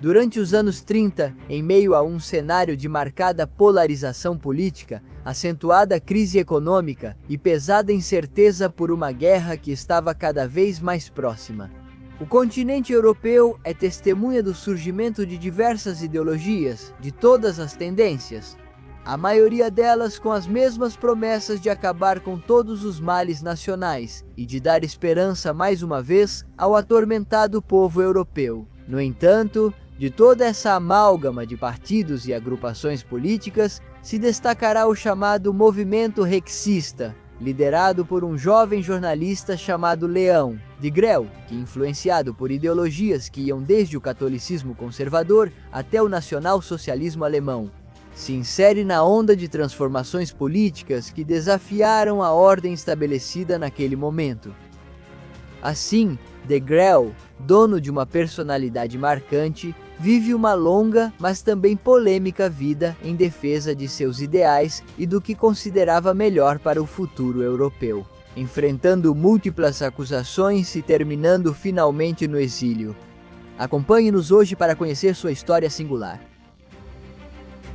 Durante os anos 30, em meio a um cenário de marcada polarização política, acentuada crise econômica e pesada incerteza por uma guerra que estava cada vez mais próxima, o continente europeu é testemunha do surgimento de diversas ideologias, de todas as tendências, a maioria delas com as mesmas promessas de acabar com todos os males nacionais e de dar esperança mais uma vez ao atormentado povo europeu. No entanto, de toda essa amálgama de partidos e agrupações políticas, se destacará o chamado movimento rexista, liderado por um jovem jornalista chamado Leão Degrelle, que, influenciado por ideologias que iam desde o catolicismo conservador até o nacional-socialismo alemão, se insere na onda de transformações políticas que desafiaram a ordem estabelecida naquele momento. Assim, Degrelle, dono de uma personalidade marcante, vive uma longa, mas também polêmica vida em defesa de seus ideais e do que considerava melhor para o futuro europeu, enfrentando múltiplas acusações e terminando finalmente no exílio. Acompanhe-nos hoje para conhecer sua história singular.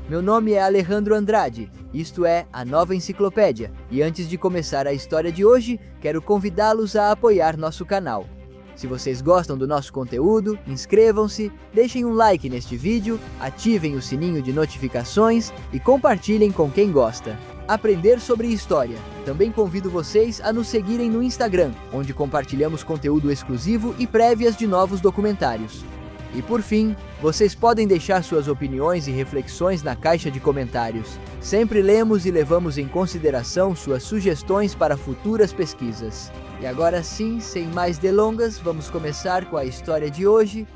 Meu nome é Alejandro Andrade, isto é a Nova Enciclopédia, e antes de começar a história de hoje, quero convidá-los a apoiar nosso canal. Se vocês gostam do nosso conteúdo, inscrevam-se, deixem um like neste vídeo, ativem o sininho de notificações e compartilhem com quem gosta. Aprender sobre história. Também convido vocês a nos seguirem no Instagram, onde compartilhamos conteúdo exclusivo e prévias de novos documentários. E por fim, vocês podem deixar suas opiniões e reflexões na caixa de comentários. Sempre lemos e levamos em consideração suas sugestões para futuras pesquisas. E agora sim, sem mais delongas, vamos começar com a história de hoje.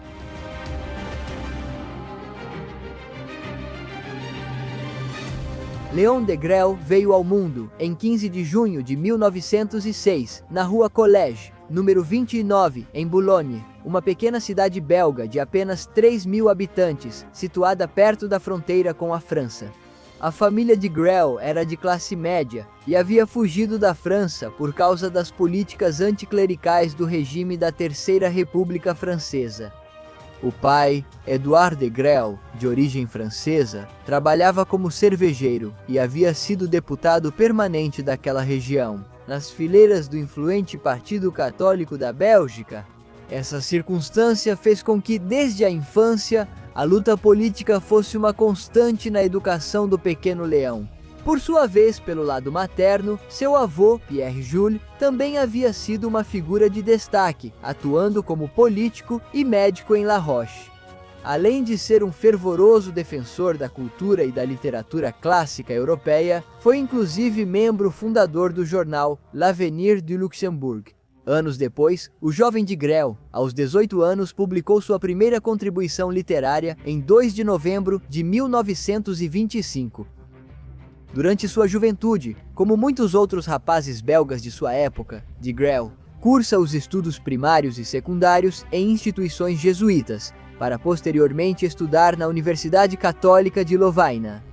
Leon Degrelle veio ao mundo em 15 de junho de 1906, na rua Collège, número 29, em Boulogne, uma pequena cidade belga de apenas 3.000 habitantes, situada perto da fronteira com a França. A família Degrelle era de classe média e havia fugido da França por causa das políticas anticlericais do regime da Terceira República Francesa. O pai, Édouard Degrelle, de origem francesa, trabalhava como cervejeiro e havia sido deputado permanente daquela região, nas fileiras do influente Partido Católico da Bélgica. Essa circunstância fez com que, desde a infância, a luta política fosse uma constante na educação do pequeno Leão. Por sua vez, pelo lado materno, seu avô, Pierre Jules, também havia sido uma figura de destaque, atuando como político e médico em La Roche. Além de ser um fervoroso defensor da cultura e da literatura clássica europeia, foi inclusive membro fundador do jornal L'Avenir du Luxembourg. Anos depois, o jovem Degrelle, aos 18 anos, publicou sua primeira contribuição literária em 2 de novembro de 1925. Durante sua juventude, como muitos outros rapazes belgas de sua época, Degrelle cursa os estudos primários e secundários em instituições jesuítas, para posteriormente estudar na Universidade Católica de Lovaina.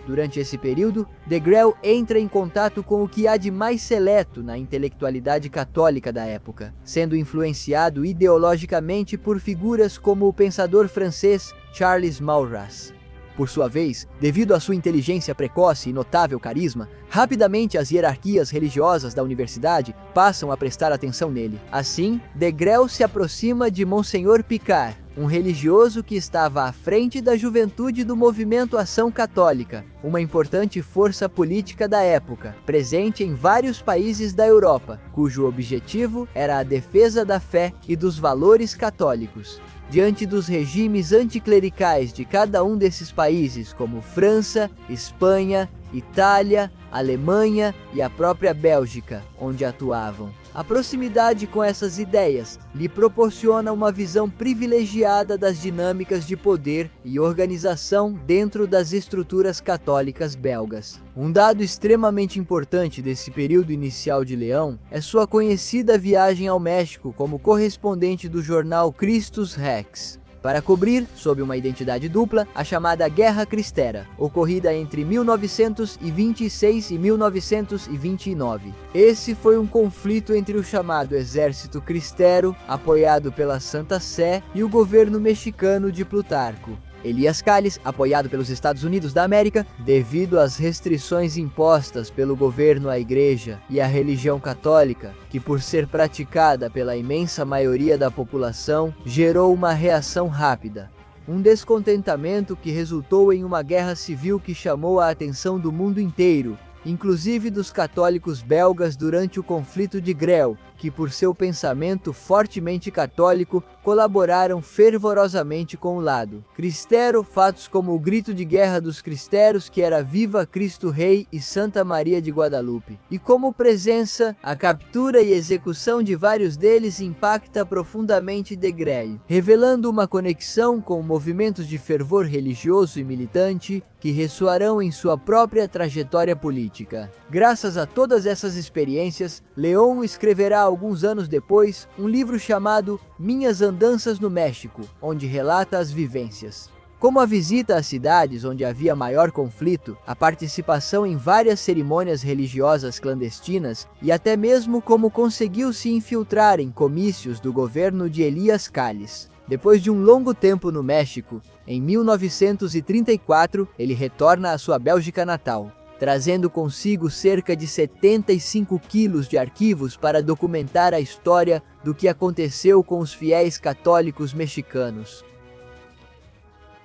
Durante esse período, Degrelle entra em contato com o que há de mais seleto na intelectualidade católica da época, sendo influenciado ideologicamente por figuras como o pensador francês Charles Maurras. Por sua vez, devido à sua inteligência precoce e notável carisma, rapidamente as hierarquias religiosas da universidade passam a prestar atenção nele. Assim, Degrelle se aproxima de Monseigneur Picard, um religioso que estava à frente da juventude do movimento Ação Católica, uma importante força política da época, presente em vários países da Europa, cujo objetivo era a defesa da fé e dos valores católicos. Diante dos regimes anticlericais de cada um desses países, como França, Espanha, Itália, Alemanha e a própria Bélgica, onde atuavam, a proximidade com essas ideias lhe proporciona uma visão privilegiada das dinâmicas de poder e organização dentro das estruturas católicas belgas. Um dado extremamente importante desse período inicial de Leão é sua conhecida viagem ao México como correspondente do jornal Christus Rex. para cobrir, sob uma identidade dupla, a chamada Guerra Cristera, ocorrida entre 1926 e 1929. Esse foi um conflito entre o chamado Exército Cristero, apoiado pela Santa Sé, e o governo mexicano de Plutarco. Elias Calles, apoiado pelos Estados Unidos da América, devido às restrições impostas pelo governo à Igreja e à religião católica, que por ser praticada pela imensa maioria da população, gerou uma reação rápida. Um descontentamento que resultou em uma guerra civil que chamou a atenção do mundo inteiro, inclusive dos católicos belgas durante o conflito de Grelle, que por seu pensamento fortemente católico, colaboraram fervorosamente com o lado cristero. Fatos como o grito de guerra dos cristeros, que era Viva Cristo Rei e Santa Maria de Guadalupe, e como presença, a captura e execução de vários deles impacta profundamente de Grelle, revelando uma conexão com movimentos de fervor religioso e militante que ressoarão em sua própria trajetória política. Graças a todas essas experiências, León escreverá alguns anos depois um livro chamado Minhas Andanças no México, onde relata as vivências. Como a visita às cidades onde havia maior conflito, a participação em várias cerimônias religiosas clandestinas e até mesmo como conseguiu se infiltrar em comícios do governo de Elias Calles. Depois de um longo tempo no México, em 1934, ele retorna à sua Bélgica natal, trazendo consigo cerca de 75 quilos de arquivos para documentar a história do que aconteceu com os fiéis católicos mexicanos.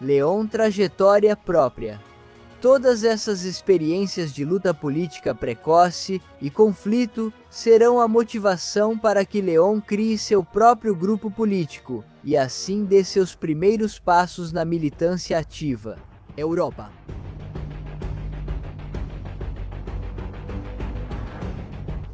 León, trajetória própria. Todas essas experiências de luta política precoce e conflito serão a motivação para que León crie seu próprio grupo político e assim dê seus primeiros passos na militância ativa. Europa.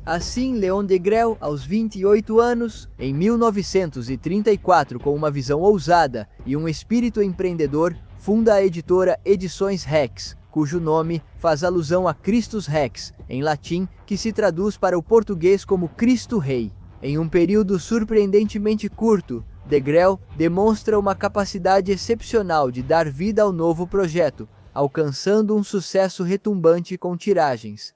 Assim, León de Grelle, aos 28 anos, em 1934, com uma visão ousada e um espírito empreendedor, funda a editora Edições Rex, cujo nome faz alusão a Christus Rex, em latim, que se traduz para o português como Cristo Rei. Em um período surpreendentemente curto, de Grelle demonstra uma capacidade excepcional de dar vida ao novo projeto, alcançando um sucesso retumbante com tiragens.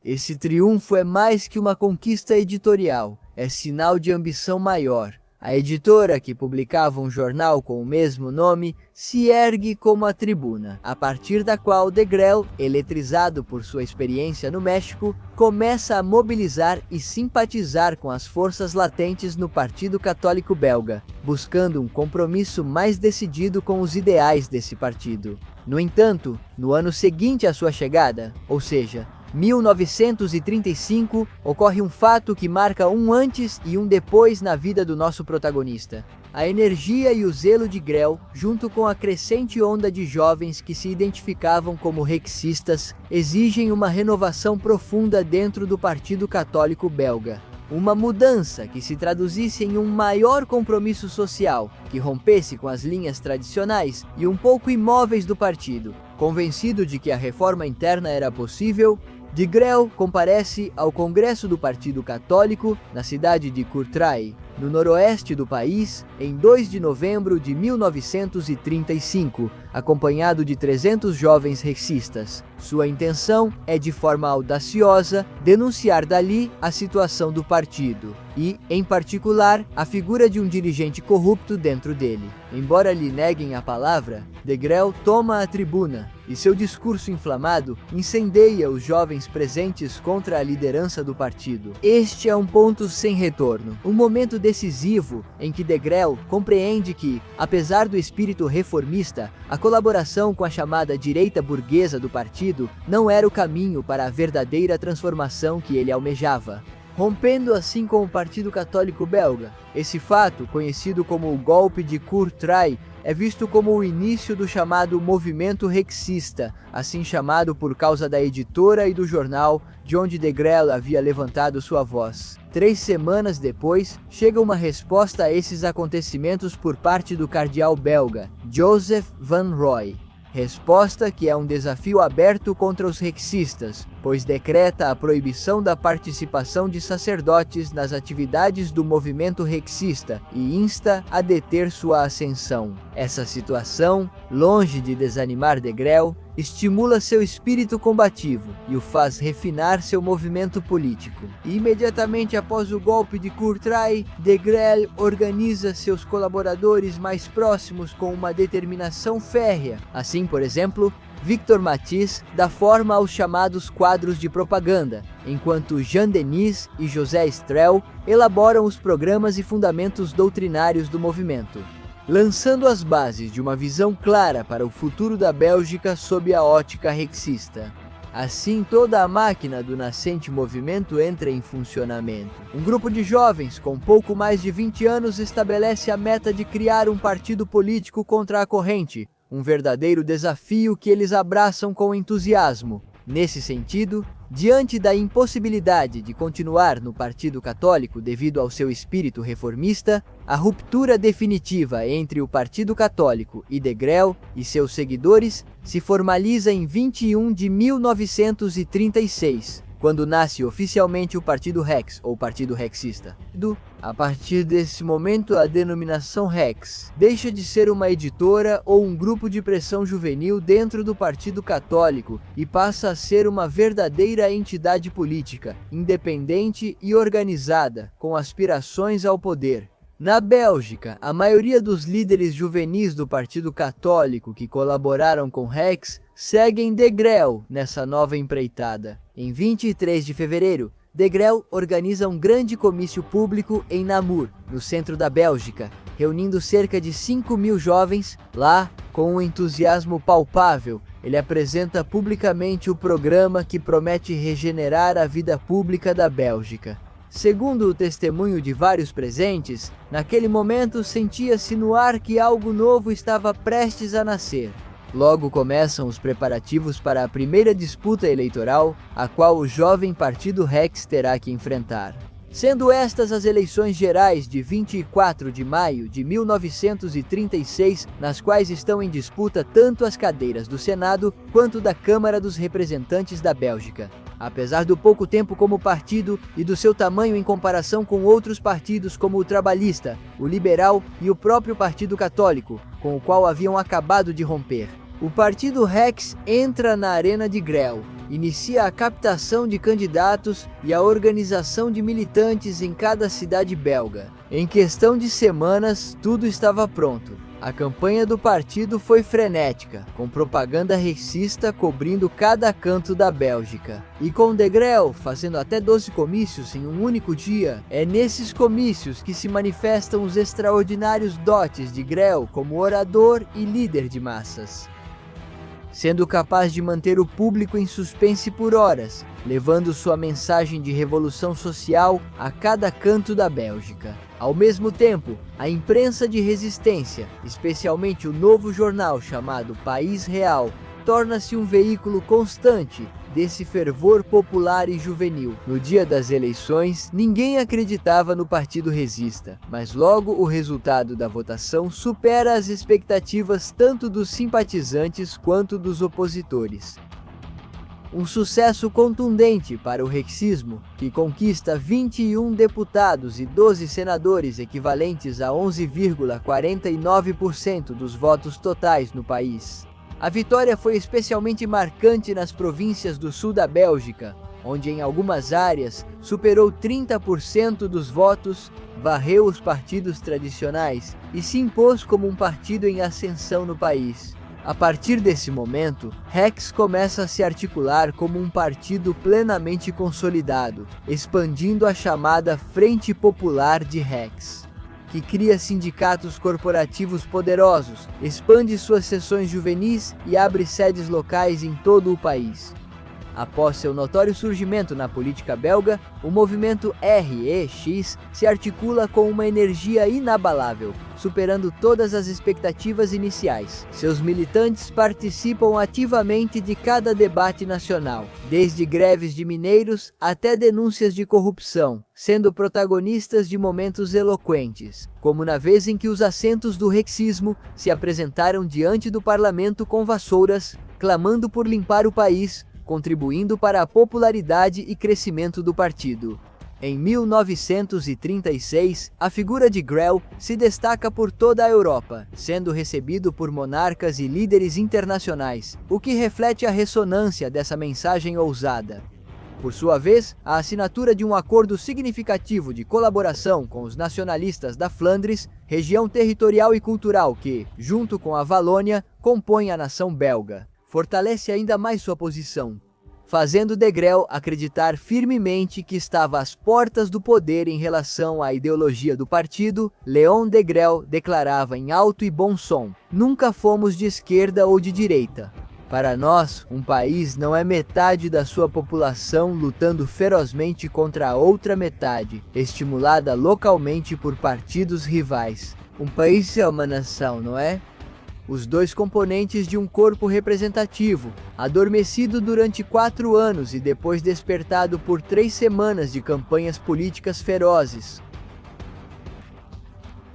Esse triunfo é mais que uma conquista editorial, é sinal de ambição maior. A editora, que publicava um jornal com o mesmo nome, se ergue como a tribuna, a partir da qual de Grelle, eletrizado por sua experiência no México, começa a mobilizar e simpatizar com as forças latentes no Partido Católico Belga, buscando um compromisso mais decidido com os ideais desse partido. No entanto, no ano seguinte à sua chegada, ou seja, 1935, ocorre um fato que marca um antes e um depois na vida do nosso protagonista. A energia e o zelo de Grelle, junto com a crescente onda de jovens que se identificavam como rexistas, exigem uma renovação profunda dentro do Partido Católico Belga. Uma mudança que se traduzisse em um maior compromisso social, que rompesse com as linhas tradicionais e um pouco imóveis do partido. Convencido de que a reforma interna era possível, de Grelle comparece ao Congresso do Partido Católico na cidade de Courtrai, no noroeste do país, em 2 de novembro de 1935, acompanhado de 300 jovens rexistas. Sua intenção é, de forma audaciosa, denunciar dali a situação do partido e, em particular, a figura de um dirigente corrupto dentro dele. Embora lhe neguem a palavra, de Grelle toma a tribuna e seu discurso inflamado incendeia os jovens presentes contra a liderança do partido. Este é um ponto sem retorno, um momento decisivo em que de Grelle compreende que, apesar do espírito reformista, a colaboração com a chamada direita burguesa do partido não era o caminho para a verdadeira transformação que ele almejava. Rompendo assim com o Partido Católico Belga, esse fato, conhecido como o Golpe de Courtrai, é visto como o início do chamado movimento rexista, assim chamado por causa da editora e do jornal de onde de Grelle havia levantado sua voz. 3 semanas depois, chega uma resposta a esses acontecimentos por parte do cardeal belga, Joseph Van Roy. Resposta que é um desafio aberto contra os rexistas, pois decreta a proibição da participação de sacerdotes nas atividades do movimento rexista e insta a deter sua ascensão. Essa situação, longe de desanimar Degrelle, estimula seu espírito combativo e o faz refinar seu movimento político. E imediatamente após o golpe de Courtrai, Degrelle organiza seus colaboradores mais próximos com uma determinação férrea. Assim, por exemplo, Victor Matisse dá forma aos chamados quadros de propaganda, enquanto Jean Denis e José Estrel elaboram os programas e fundamentos doutrinários do movimento, lançando as bases de uma visão clara para o futuro da Bélgica sob a ótica rexista. Assim, toda a máquina do nascente movimento entra em funcionamento. Um grupo de jovens com pouco mais de 20 anos estabelece a meta de criar um partido político contra a corrente, um verdadeiro desafio que eles abraçam com entusiasmo. Nesse sentido, diante da impossibilidade de continuar no Partido Católico devido ao seu espírito reformista, a ruptura definitiva entre o Partido Católico e Degrelle e seus seguidores se formaliza em 21 de 1936, quando nasce oficialmente o Partido Rex, ou Partido Rexista. A partir desse momento, a denominação Rex deixa de ser uma editora ou um grupo de pressão juvenil dentro do Partido Católico e passa a ser uma verdadeira entidade política, independente e organizada, com aspirações ao poder. Na Bélgica, a maioria dos líderes juvenis do Partido Católico que colaboraram com Rex seguem Degrelle nessa nova empreitada. Em 23 de fevereiro, Degrelle organiza um grande comício público em Namur, no centro da Bélgica, reunindo cerca de 5.000 jovens. Lá, com um entusiasmo palpável, ele apresenta publicamente o programa que promete regenerar a vida pública da Bélgica. Segundo o testemunho de vários presentes, naquele momento sentia-se no ar que algo novo estava prestes a nascer. Logo começam os preparativos para a primeira disputa eleitoral, a qual o jovem Partido Rex terá que enfrentar. Sendo estas as eleições gerais de 24 de maio de 1936, nas quais estão em disputa tanto as cadeiras do Senado quanto da Câmara dos Representantes da Bélgica. Apesar do pouco tempo como partido e do seu tamanho em comparação com outros partidos como o Trabalhista, o Liberal e o próprio Partido Católico, com o qual haviam acabado de romper, o Partido Rex entra na arena de Grelle, inicia a captação de candidatos e a organização de militantes em cada cidade belga. Em questão de semanas, tudo estava pronto. A campanha do partido foi frenética, com propaganda rexista cobrindo cada canto da Bélgica. E com Degrelle fazendo até 12 comícios em um único dia, é nesses comícios que se manifestam os extraordinários dotes de Grelle como orador e líder de massas, sendo capaz de manter o público em suspense por horas, levando sua mensagem de revolução social a cada canto da Bélgica. Ao mesmo tempo, a imprensa de resistência, especialmente o novo jornal chamado País Real, torna-se um veículo constante desse fervor popular e juvenil. No dia das eleições, ninguém acreditava no Partido Resista, mas logo o resultado da votação supera as expectativas tanto dos simpatizantes quanto dos opositores. Um sucesso contundente para o rexismo, que conquista 21 deputados e 12 senadores, equivalentes a 11,49% dos votos totais no país. A vitória foi especialmente marcante nas províncias do sul da Bélgica, onde em algumas áreas superou 30% dos votos, varreu os partidos tradicionais e se impôs como um partido em ascensão no país. A partir desse momento, Rex começa a se articular como um partido plenamente consolidado, expandindo a chamada Frente Popular de Rex, que cria sindicatos corporativos poderosos, expande suas seções juvenis e abre sedes locais em todo o país. Após seu notório surgimento na política belga, o movimento REX se articula com uma energia inabalável, superando todas as expectativas iniciais. Seus militantes participam ativamente de cada debate nacional, desde greves de mineiros até denúncias de corrupção, sendo protagonistas de momentos eloquentes, como na vez em que os assentos do rexismo se apresentaram diante do parlamento com vassouras, clamando por limpar o país, contribuindo para a popularidade e crescimento do partido. Em 1936, a figura de Grell se destaca por toda a Europa, sendo recebido por monarcas e líderes internacionais, o que reflete a ressonância dessa mensagem ousada. Por sua vez, a assinatura de um acordo significativo de colaboração com os nacionalistas da Flandres, região territorial e cultural que, junto com a Valônia, compõe a nação belga, fortalece ainda mais sua posição, fazendo de Grell acreditar firmemente que estava às portas do poder em relação à ideologia do partido. Léon de Grell declarava em alto e bom som: "Nunca fomos de esquerda ou de direita. Para nós, um país não é metade da sua população lutando ferozmente contra a outra metade, estimulada localmente por partidos rivais. Um país é uma nação, não é? Os dois componentes de um corpo representativo, adormecido durante 4 anos e depois despertado por 3 semanas de campanhas políticas ferozes."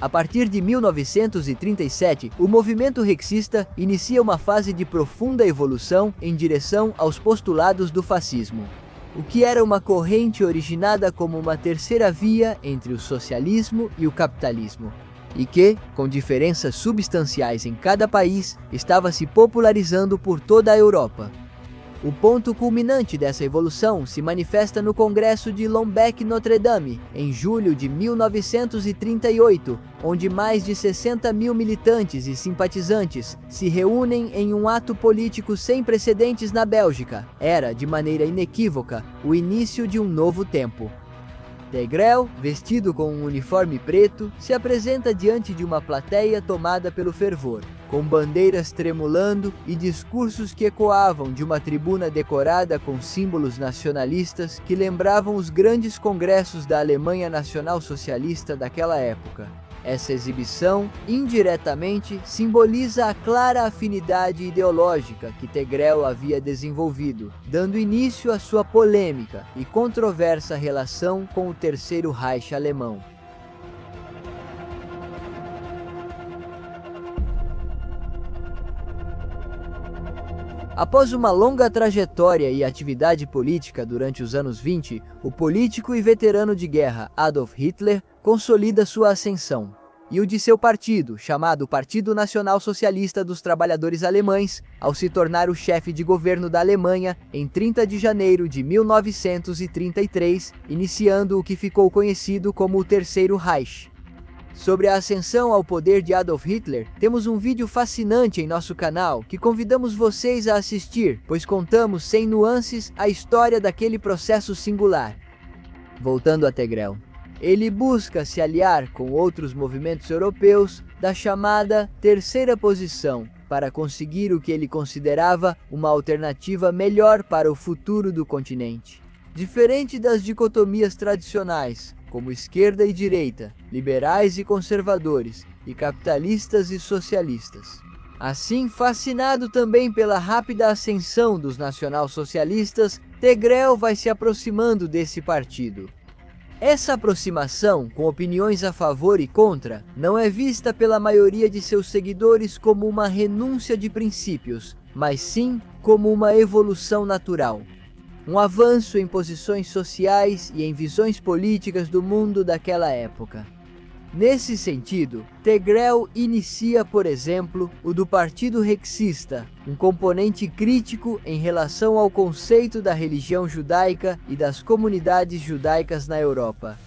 A partir de 1937, o movimento rexista inicia uma fase de profunda evolução em direção aos postulados do fascismo, o que era uma corrente originada como uma terceira via entre o socialismo e o capitalismo, e que, com diferenças substanciais em cada país, estava se popularizando por toda a Europa. O ponto culminante dessa evolução se manifesta no Congresso de Lombec-Notre-Dame, em julho de 1938, onde mais de 60 mil militantes e simpatizantes se reúnem em um ato político sem precedentes na Bélgica. Era, de maneira inequívoca, o início de um novo tempo. De Grell, vestido com um uniforme preto, se apresenta diante de uma plateia tomada pelo fervor, com bandeiras tremulando e discursos que ecoavam de uma tribuna decorada com símbolos nacionalistas que lembravam os grandes congressos da Alemanha nacional-socialista daquela época. Essa exibição, indiretamente, simboliza a clara afinidade ideológica que de Grell havia desenvolvido, dando início à sua polêmica e controversa relação com o Terceiro Reich alemão. Após uma longa trajetória e atividade política durante os anos 20, o político e veterano de guerra Adolf Hitler consolida sua ascensão, e o de seu partido, chamado Partido Nacional Socialista dos Trabalhadores Alemães, ao se tornar o chefe de governo da Alemanha em 30 de janeiro de 1933, iniciando o que ficou conhecido como o Terceiro Reich. Sobre a ascensão ao poder de Adolf Hitler, temos um vídeo fascinante em nosso canal que convidamos vocês a assistir, pois contamos sem nuances a história daquele processo singular. Voltando a de Grell, ele busca se aliar com outros movimentos europeus da chamada terceira posição para conseguir o que ele considerava uma alternativa melhor para o futuro do continente. Diferente das dicotomias tradicionais, como esquerda e direita, liberais e conservadores, e capitalistas e socialistas. Assim, fascinado também pela rápida ascensão dos nacionalsocialistas, de Grell vai se aproximando desse partido. Essa aproximação, com opiniões a favor e contra, não é vista pela maioria de seus seguidores como uma renúncia de princípios, mas sim como uma evolução natural. Um avanço em posições sociais e em visões políticas do mundo daquela época. Nesse sentido, de Grell inicia, por exemplo, o do Partido Rexista, um componente crítico em relação ao conceito da religião judaica e das comunidades judaicas na Europa.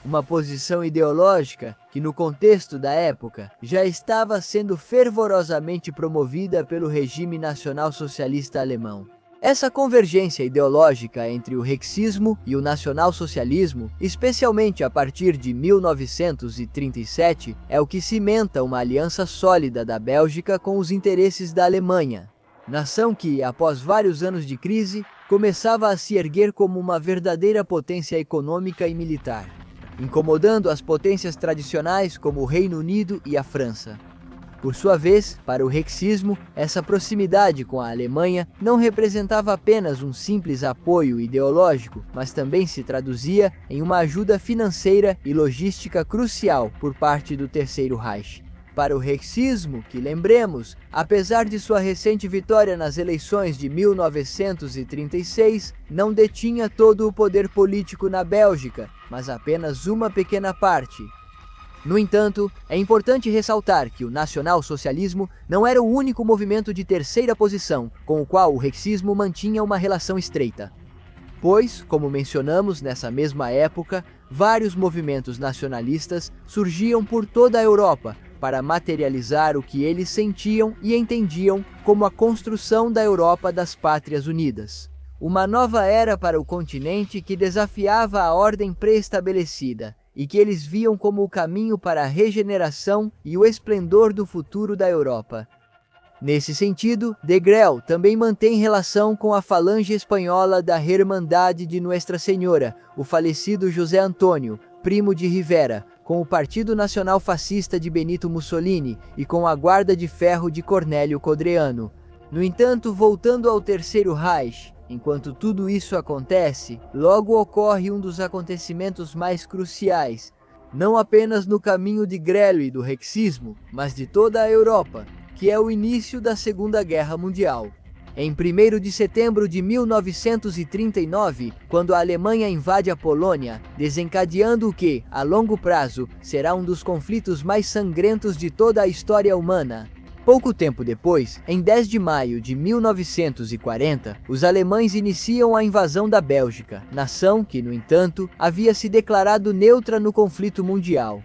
Uma posição ideológica que, no contexto da época, já estava sendo fervorosamente promovida pelo regime nacional-socialista alemão. Essa convergência ideológica entre o rexismo e o nacionalsocialismo, especialmente a partir de 1937, é o que cimenta uma aliança sólida da Bélgica com os interesses da Alemanha. Nação que, após vários anos de crise, começava a se erguer como uma verdadeira potência econômica e militar, incomodando as potências tradicionais como o Reino Unido e a França. Por sua vez, para o rexismo, essa proximidade com a Alemanha não representava apenas um simples apoio ideológico, mas também se traduzia em uma ajuda financeira e logística crucial por parte do Terceiro Reich. Para o rexismo, que lembremos, apesar de sua recente vitória nas eleições de 1936, não detinha todo o poder político na Bélgica, mas apenas uma pequena parte. No entanto, é importante ressaltar que o nacional-socialismo não era o único movimento de terceira posição com o qual o rexismo mantinha uma relação estreita. Pois, como mencionamos nessa mesma época, vários movimentos nacionalistas surgiam por toda a Europa, para materializar o que eles sentiam e entendiam como a construção da Europa das Pátrias Unidas. Uma nova era para o continente que desafiava a ordem pré-estabelecida e que eles viam como o caminho para a regeneração e o esplendor do futuro da Europa. Nesse sentido, De Grelle também mantém relação com a falange espanhola da Hermandade de Nuestra Senhora, o falecido José Antônio, primo de Rivera, com o Partido Nacional Fascista de Benito Mussolini e com a Guarda de Ferro de Cornélio Codreanu. No entanto, voltando ao Terceiro Reich, enquanto tudo isso acontece, logo ocorre um dos acontecimentos mais cruciais, não apenas no caminho de Grelle e do rexismo, mas de toda a Europa, que é o início da Segunda Guerra Mundial. Em 1º de setembro de 1939, quando a Alemanha invade a Polônia, desencadeando o que, a longo prazo, será um dos conflitos mais sangrentos de toda a história humana. Pouco tempo depois, em 10 de maio de 1940, os alemães iniciam a invasão da Bélgica, nação que, no entanto, havia se declarado neutra no conflito mundial.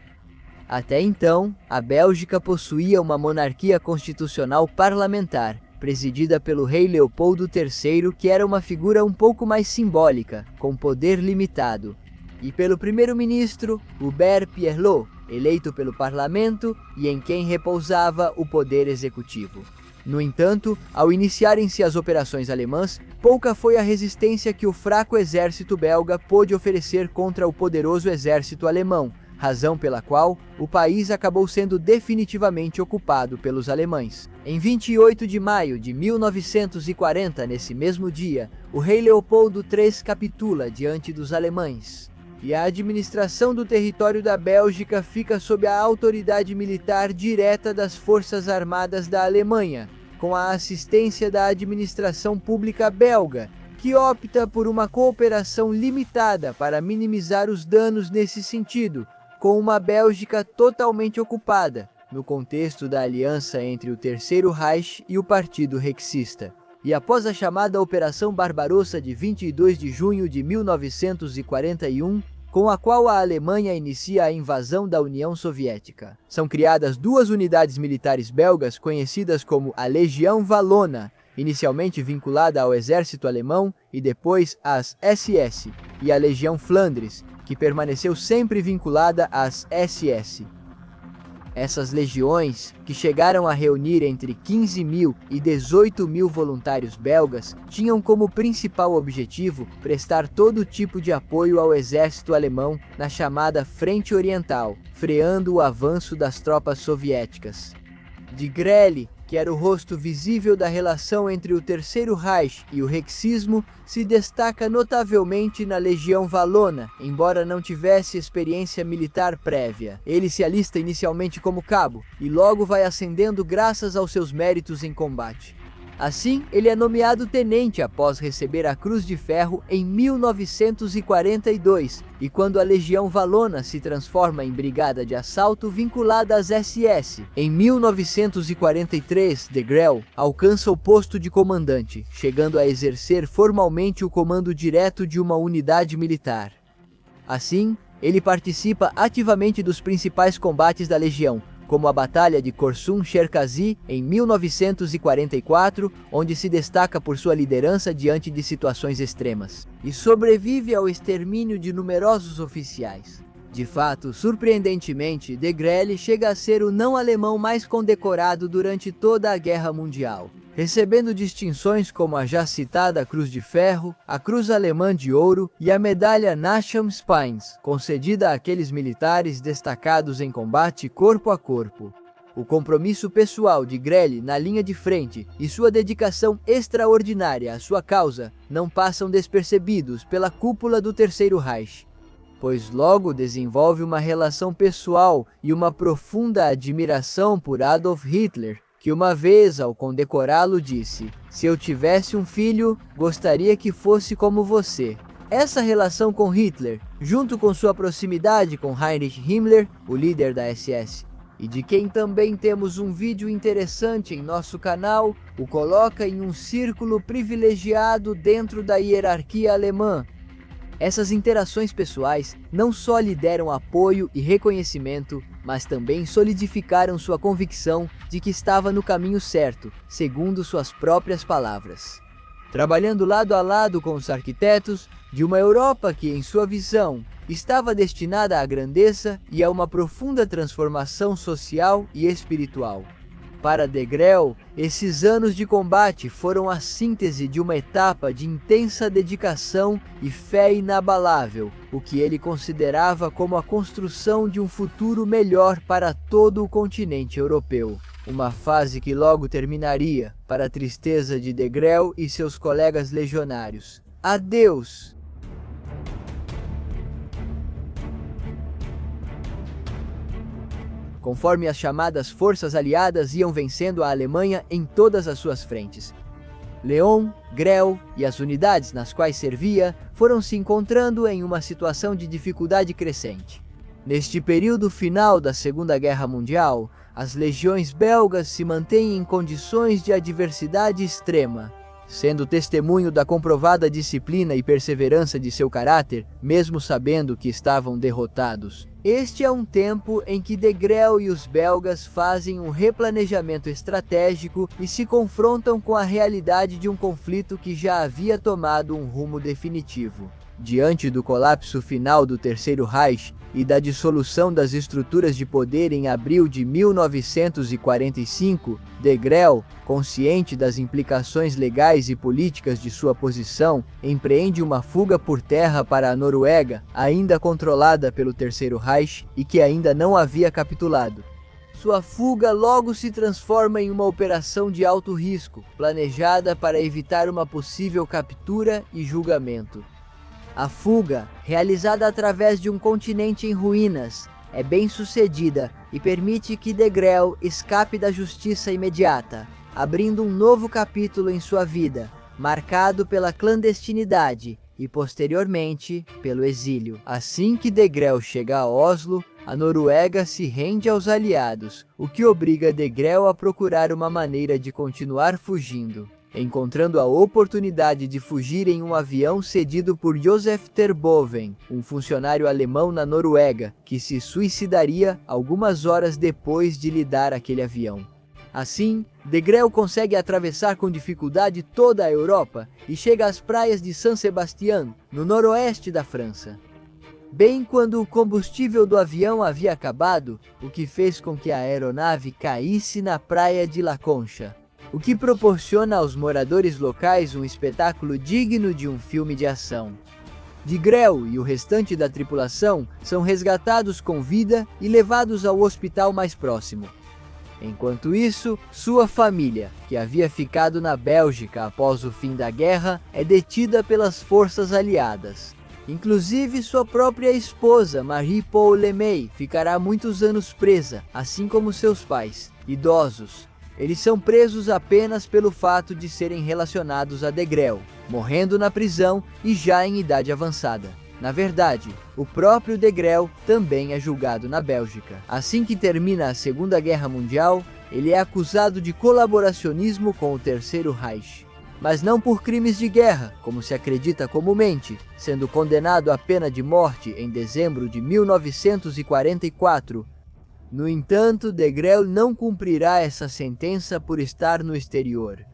Até então, a Bélgica possuía uma monarquia constitucional parlamentar, presidida pelo rei Leopoldo III, que era uma figura um pouco mais simbólica, com poder limitado, e pelo primeiro-ministro Hubert Pierlot, eleito pelo parlamento e em quem repousava o poder executivo. No entanto, ao iniciarem-se as operações alemãs, pouca foi a resistência que o fraco exército belga pôde oferecer contra o poderoso exército alemão, razão pela qual o país acabou sendo definitivamente ocupado pelos alemães. Em 28 de maio de 1940, nesse mesmo dia, o rei Leopoldo III capitula diante dos alemães, e a administração do território da Bélgica fica sob a autoridade militar direta das Forças Armadas da Alemanha, com a assistência da administração pública belga, que opta por uma cooperação limitada para minimizar os danos nesse sentido, com uma Bélgica totalmente ocupada, no contexto da aliança entre o Terceiro Reich e o Partido Rexista. E após a chamada Operação Barbarossa de 22 de junho de 1941, com a qual a Alemanha inicia a invasão da União Soviética, são criadas duas unidades militares belgas conhecidas como a Legião Valona, inicialmente vinculada ao exército alemão e depois às SS, e a Legião Flandres, que permaneceu sempre vinculada às SS. Essas legiões, que chegaram a reunir entre 15.000 e 18.000 voluntários belgas, tinham como principal objetivo prestar todo tipo de apoio ao exército alemão na chamada Frente Oriental, freando o avanço das tropas soviéticas. De Grelle, que era o rosto visível da relação entre o Terceiro Reich e o rexismo, se destaca notavelmente na Legião Valona, embora não tivesse experiência militar prévia. Ele se alista inicialmente como cabo, e logo vai ascendendo graças aos seus méritos em combate. Assim, ele é nomeado tenente após receber a Cruz de Ferro em 1942, e quando a Legião Valona se transforma em brigada de assalto vinculada às SS. Em 1943, De Grelle alcança o posto de comandante, chegando a exercer formalmente o comando direto de uma unidade militar. Assim, ele participa ativamente dos principais combates da Legião, como a Batalha de Korsun-Cherkazy em 1944, onde se destaca por sua liderança diante de situações extremas, e sobrevive ao extermínio de numerosos oficiais. De fato, surpreendentemente, De Grelle chega a ser o não-alemão mais condecorado durante toda a Guerra Mundial. recebendo distinções como a já citada Cruz de Ferro, a Cruz Alemã de Ouro e a medalha Nascham-Spines, concedida àqueles militares destacados em combate corpo a corpo. O compromisso pessoal de Greely na linha de frente e sua dedicação extraordinária à sua causa não passam despercebidos pela cúpula do Terceiro Reich, pois logo desenvolve uma relação pessoal e uma profunda admiração por Adolf Hitler, que uma vez, ao condecorá-lo, disse: "Se eu tivesse um filho, gostaria que fosse como você." Essa relação com Hitler, junto com sua proximidade com Heinrich Himmler, o líder da SS, e de quem também temos um vídeo interessante em nosso canal, o coloca em um círculo privilegiado dentro da hierarquia alemã. Essas interações pessoais não só lhe deram apoio e reconhecimento, mas também solidificaram sua convicção de que estava no caminho certo, segundo suas próprias palavras. Trabalhando lado a lado com os arquitetos de uma Europa que, em sua visão, estava destinada à grandeza e a uma profunda transformação social e espiritual. Para de Grael, esses anos de combate foram a síntese de uma etapa de intensa dedicação e fé inabalável, o que ele considerava como a construção de um futuro melhor para todo o continente europeu. Uma fase que logo terminaria, para a tristeza de Grael e seus colegas legionários. Adeus! Conforme as chamadas forças aliadas iam vencendo a Alemanha em todas as suas frentes, Leon, Grael e as unidades nas quais servia foram se encontrando em uma situação de dificuldade crescente. Neste período final da Segunda Guerra Mundial, as legiões belgas se mantêm em condições de adversidade extrema, sendo testemunho da comprovada disciplina e perseverança de seu caráter, mesmo sabendo que estavam derrotados. Este é um tempo em que de Grael e os belgas fazem um replanejamento estratégico e se confrontam com a realidade de um conflito que já havia tomado um rumo definitivo. Diante do colapso final do Terceiro Reich e da dissolução das estruturas de poder em abril de 1945, de Grael, consciente das implicações legais e políticas de sua posição, empreende uma fuga por terra para a Noruega, ainda controlada pelo Terceiro Reich e que ainda não havia capitulado. Sua fuga logo se transforma em uma operação de alto risco, planejada para evitar uma possível captura e julgamento. A fuga, realizada através de um continente em ruínas, é bem sucedida e permite que de Grael escape da justiça imediata, abrindo um novo capítulo em sua vida, marcado pela clandestinidade e, posteriormente, pelo exílio. Assim que de Grael chega a Oslo, a Noruega se rende aos aliados, o que obriga de Grael a procurar uma maneira de continuar fugindo. Encontrando a oportunidade de fugir em um avião cedido por Josef Terboven, um funcionário alemão na Noruega, que se suicidaria algumas horas depois de lhe dar aquele avião. Assim, de Grael consegue atravessar com dificuldade toda a Europa e chega às praias de San Sebastián, no noroeste da França. Bem quando o combustível do avião havia acabado, o que fez com que a aeronave caísse na praia de La Concha, o que proporciona aos moradores locais um espetáculo digno de um filme de ação. De Grael e o restante da tripulação são resgatados com vida e levados ao hospital mais próximo. Enquanto isso, sua família, que havia ficado na Bélgica após o fim da guerra, é detida pelas forças aliadas. Inclusive sua própria esposa, Marie-Paul Lemay, ficará muitos anos presa, assim como seus pais, idosos. Eles são presos apenas pelo fato de serem relacionados a de Grael, morrendo na prisão e já em idade avançada. Na verdade, o próprio de Grael também é julgado na Bélgica. Assim que termina a Segunda Guerra Mundial, ele é acusado de colaboracionismo com o Terceiro Reich. Mas não por crimes de guerra, como se acredita comumente, sendo condenado à pena de morte em dezembro de 1944. No entanto, de Grael não cumprirá essa sentença por estar no exterior.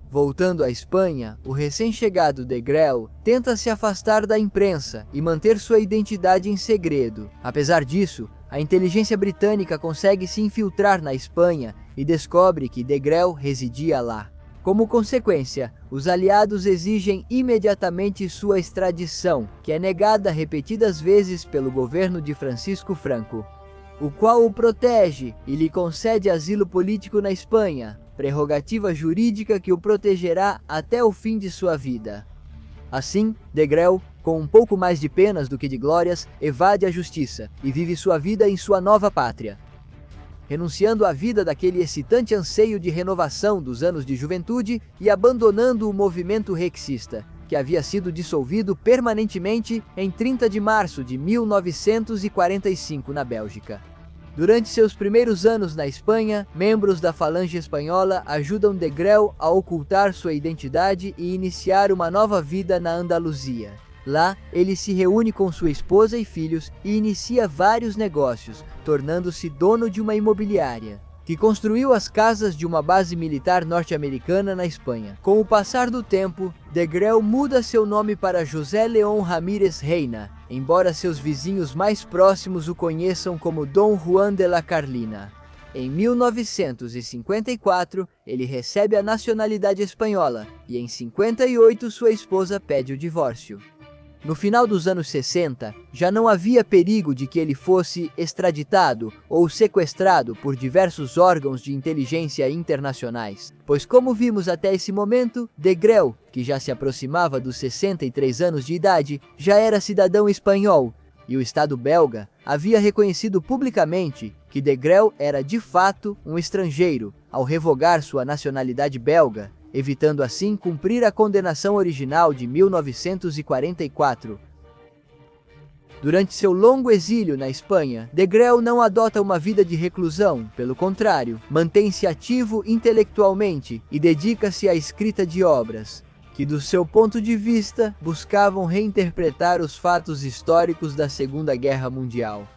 Voltando à Espanha, o recém-chegado de Grael tenta se afastar da imprensa e manter sua identidade em segredo. Apesar disso, a inteligência britânica consegue se infiltrar na Espanha e descobre que de Grael residia lá. Como consequência, os aliados exigem imediatamente sua extradição, que é negada repetidas vezes pelo governo de Francisco Franco, o qual o protege e lhe concede asilo político na Espanha, prerrogativa jurídica que o protegerá até o fim de sua vida. Assim, Degrelle, com um pouco mais de penas do que de glórias, evade a justiça e vive sua vida em sua nova pátria. Renunciando à vida daquele excitante anseio de renovação dos anos de juventude e abandonando o movimento rexista, que havia sido dissolvido permanentemente em 30 de março de 1945 na Bélgica. Durante seus primeiros anos na Espanha, membros da Falange Espanhola ajudam Degrelle a ocultar sua identidade e iniciar uma nova vida na Andaluzia. Lá, ele se reúne com sua esposa e filhos e inicia vários negócios, tornando-se dono de uma imobiliária, que construiu as casas de uma base militar norte-americana na Espanha. Com o passar do tempo, Degrelle muda seu nome para José León Ramírez Reina, embora seus vizinhos mais próximos o conheçam como Dom Juan de la Carlina. Em 1954, ele recebe a nacionalidade espanhola e em 58 sua esposa pede o divórcio. No final dos anos 60, já não havia perigo de que ele fosse extraditado ou sequestrado por diversos órgãos de inteligência internacionais, pois como vimos até esse momento, Degrelle, que já se aproximava dos 63 anos de idade, já era cidadão espanhol, e o Estado belga havia reconhecido publicamente que Degrelle era de fato um estrangeiro, ao revogar sua nacionalidade belga, evitando assim cumprir a condenação original de 1944. Durante seu longo exílio na Espanha, Degrelle não adota uma vida de reclusão, pelo contrário, mantém-se ativo intelectualmente e dedica-se à escrita de obras, que do seu ponto de vista buscavam reinterpretar os fatos históricos da Segunda Guerra Mundial.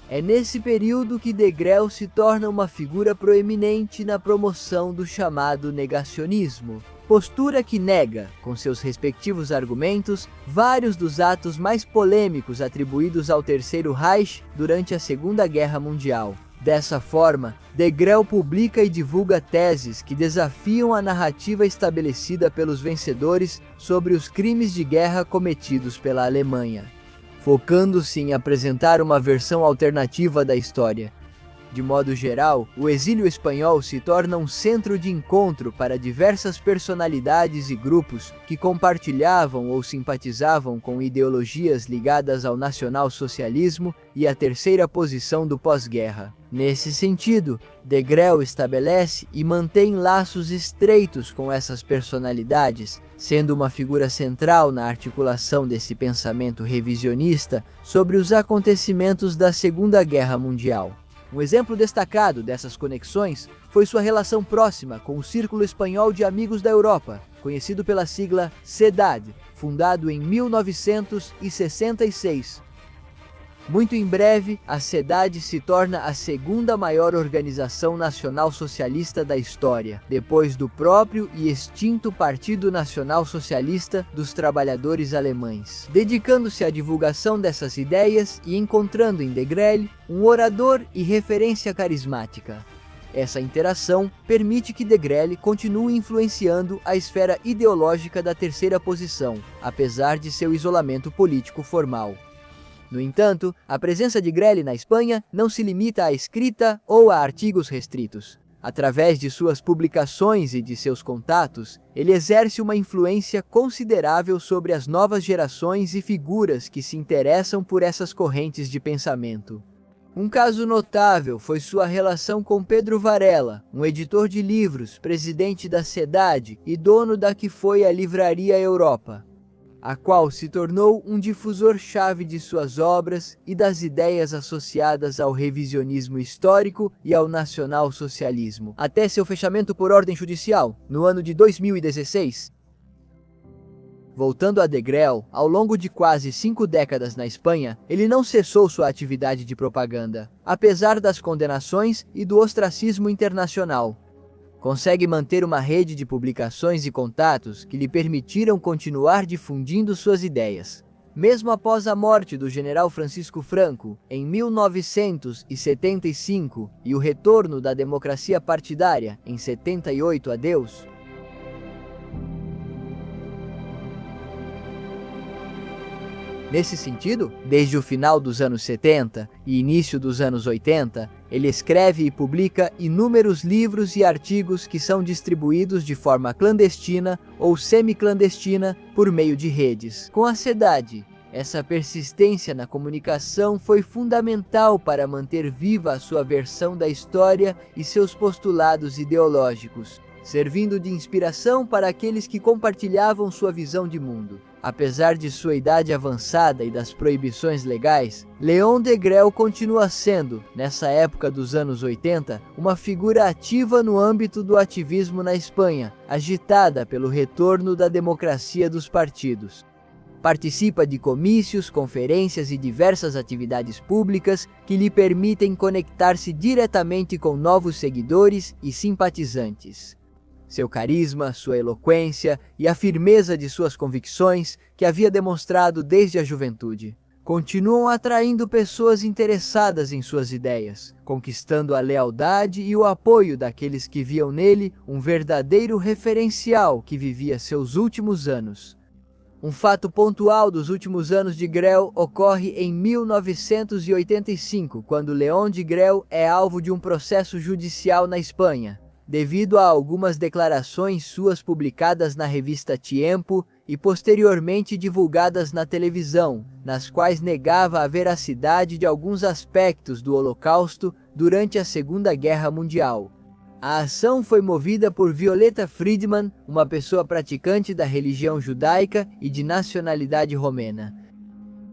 É nesse período que Degrelle se torna uma figura proeminente na promoção do chamado negacionismo, postura que nega, com seus respectivos argumentos, vários dos atos mais polêmicos atribuídos ao Terceiro Reich durante a Segunda Guerra Mundial. Dessa forma, Degrelle publica e divulga teses que desafiam a narrativa estabelecida pelos vencedores sobre os crimes de guerra cometidos pela Alemanha, focando-se em apresentar uma versão alternativa da história. De modo geral, o exílio espanhol se torna um centro de encontro para diversas personalidades e grupos que compartilhavam ou simpatizavam com ideologias ligadas ao nacionalsocialismo e à terceira posição do pós-guerra. Nesse sentido, Degrelle estabelece e mantém laços estreitos com essas personalidades, sendo uma figura central na articulação desse pensamento revisionista sobre os acontecimentos da Segunda Guerra Mundial. Um exemplo destacado dessas conexões foi sua relação próxima com o Círculo Espanhol de Amigos da Europa, conhecido pela sigla CEDAD, fundado em 1966. Muito em breve, a CEDAD se torna a segunda maior organização nacional socialista da história, depois do próprio e extinto Partido Nacional Socialista dos Trabalhadores Alemães, dedicando-se à divulgação dessas ideias e encontrando em Degrelle um orador e referência carismática. Essa interação permite que Degrelle continue influenciando a esfera ideológica da terceira posição, apesar de seu isolamento político formal. No entanto, a presença de Degrelle na Espanha não se limita à escrita ou a artigos restritos. Através de suas publicações e de seus contatos, ele exerce uma influência considerável sobre as novas gerações e figuras que se interessam por essas correntes de pensamento. Um caso notável foi sua relação com Pedro Varela, um editor de livros, presidente da CEDAD e dono da que foi a Livraria Europa, a qual se tornou um difusor-chave de suas obras e das ideias associadas ao revisionismo histórico e ao nacionalsocialismo, até seu fechamento por ordem judicial, no ano de 2016. Voltando a Degrelle, ao longo de quase 5 décadas na Espanha, ele não cessou sua atividade de propaganda, apesar das condenações e do ostracismo internacional. Consegue manter uma rede de publicações e contatos que lhe permitiram continuar difundindo suas ideias. Mesmo após a morte do general Francisco Franco, em 1975, e o retorno da democracia partidária, em 78 a Deus, Nesse sentido, desde o final dos anos 70 e início dos anos 80, ele escreve e publica inúmeros livros e artigos que são distribuídos de forma clandestina ou semi-clandestina por meio de redes. Com a SEDAD, essa persistência na comunicação foi fundamental para manter viva a sua versão da história e seus postulados ideológicos, servindo de inspiração para aqueles que compartilhavam sua visão de mundo. Apesar de sua idade avançada e das proibições legais, Léon Degrelle continua sendo, nessa época dos anos 80, uma figura ativa no âmbito do ativismo na Espanha, agitada pelo retorno da democracia dos partidos. Participa de comícios, conferências e diversas atividades públicas que lhe permitem conectar-se diretamente com novos seguidores e simpatizantes. Seu carisma, sua eloquência e a firmeza de suas convicções, que havia demonstrado desde a juventude, continuam atraindo pessoas interessadas em suas ideias, conquistando a lealdade e o apoio daqueles que viam nele um verdadeiro referencial que vivia seus últimos anos. Um fato pontual dos últimos anos de Degrelle ocorre em 1985, quando Léon Degrelle é alvo de um processo judicial na Espanha, devido a algumas declarações suas publicadas na revista Tiempo e posteriormente divulgadas na televisão, nas quais negava a veracidade de alguns aspectos do Holocausto durante a Segunda Guerra Mundial. A ação foi movida por Violeta Friedman, uma pessoa praticante da religião judaica e de nacionalidade romena.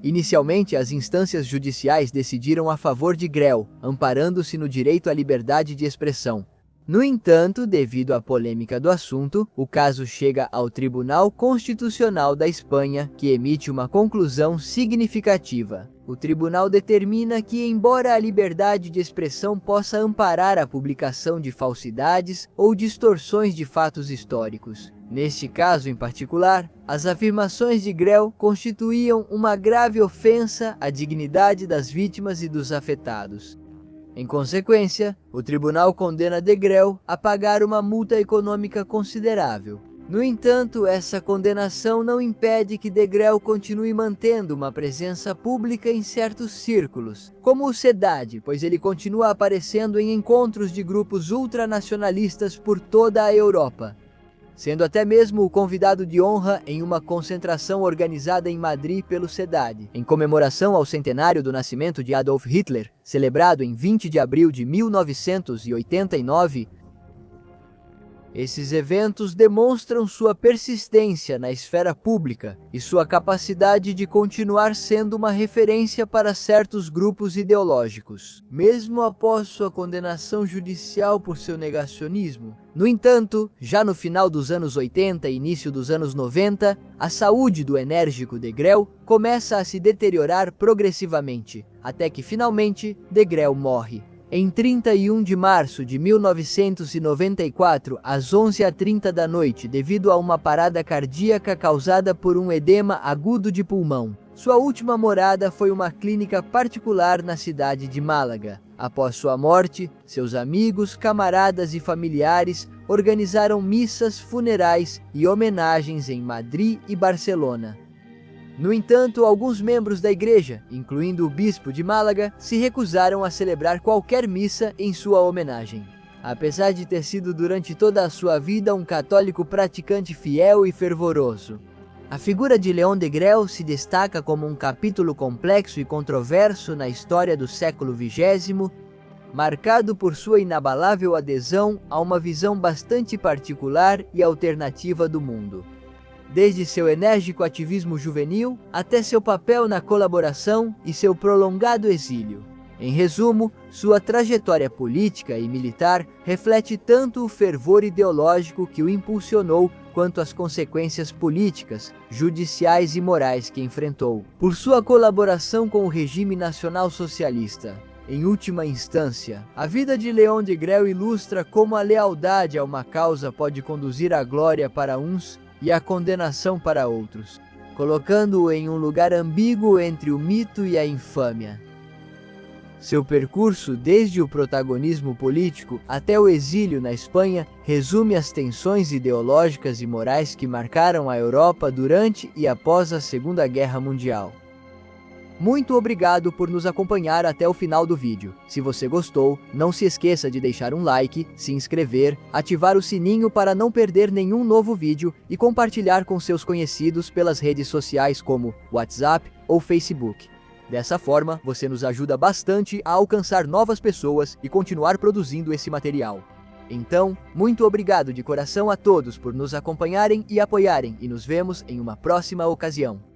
Inicialmente, as instâncias judiciais decidiram a favor de Degrelle, amparando-se no direito à liberdade de expressão. No entanto, devido à polêmica do assunto, o caso chega ao Tribunal Constitucional da Espanha, que emite uma conclusão significativa. O tribunal determina que, embora a liberdade de expressão possa amparar a publicação de falsidades ou distorções de fatos históricos, neste caso em particular, as afirmações de Degrelle constituíam uma grave ofensa à dignidade das vítimas e dos afetados. Em consequência, o tribunal condena Degrelle a pagar uma multa econômica considerável. No entanto, essa condenação não impede que Degrelle continue mantendo uma presença pública em certos círculos, como o SEDAD, pois ele continua aparecendo em encontros de grupos ultranacionalistas por toda a Europa, sendo até mesmo o convidado de honra em uma concentração organizada em Madrid pelo SEDAD, em comemoração ao centenário do nascimento de Adolf Hitler, celebrado em 20 de abril de 1989. Esses eventos demonstram sua persistência na esfera pública e sua capacidade de continuar sendo uma referência para certos grupos ideológicos, mesmo após sua condenação judicial por seu negacionismo. No entanto, já no final dos anos 80 e início dos anos 90, a saúde do enérgico Degrelle começa a se deteriorar progressivamente, até que finalmente Degrelle morre. Em 31 de março de 1994, às 11h30 da noite, devido a uma parada cardíaca causada por um edema agudo de pulmão. Sua última morada foi uma clínica particular na cidade de Málaga. Após sua morte, seus amigos, camaradas e familiares organizaram missas, funerais e homenagens em Madrid e Barcelona. No entanto, alguns membros da igreja, incluindo o bispo de Málaga, se recusaram a celebrar qualquer missa em sua homenagem. Apesar de ter sido durante toda a sua vida um católico praticante fiel e fervoroso, a figura de Léon Degrelle se destaca como um capítulo complexo e controverso na história do século XX, marcado por sua inabalável adesão a uma visão bastante particular e alternativa do mundo. Desde seu enérgico ativismo juvenil até seu papel na colaboração e seu prolongado exílio. Em resumo, sua trajetória política e militar reflete tanto o fervor ideológico que o impulsionou quanto as consequências políticas, judiciais e morais que enfrentou. Por sua colaboração com o regime nacional-socialista, em última instância, a vida de Léon Degrelle ilustra como a lealdade a uma causa pode conduzir à glória para uns e a condenação para outros, colocando-o em um lugar ambíguo entre o mito e a infâmia. Seu percurso, desde o protagonismo político até o exílio na Espanha, resume as tensões ideológicas e morais que marcaram a Europa durante e após a Segunda Guerra Mundial. Muito obrigado por nos acompanhar até o final do vídeo. Se você gostou, não se esqueça de deixar um like, se inscrever, ativar o sininho para não perder nenhum novo vídeo e compartilhar com seus conhecidos pelas redes sociais como WhatsApp ou Facebook. Dessa forma, você nos ajuda bastante a alcançar novas pessoas e continuar produzindo esse material. Então, muito obrigado de coração a todos por nos acompanharem e apoiarem, e nos vemos em uma próxima ocasião.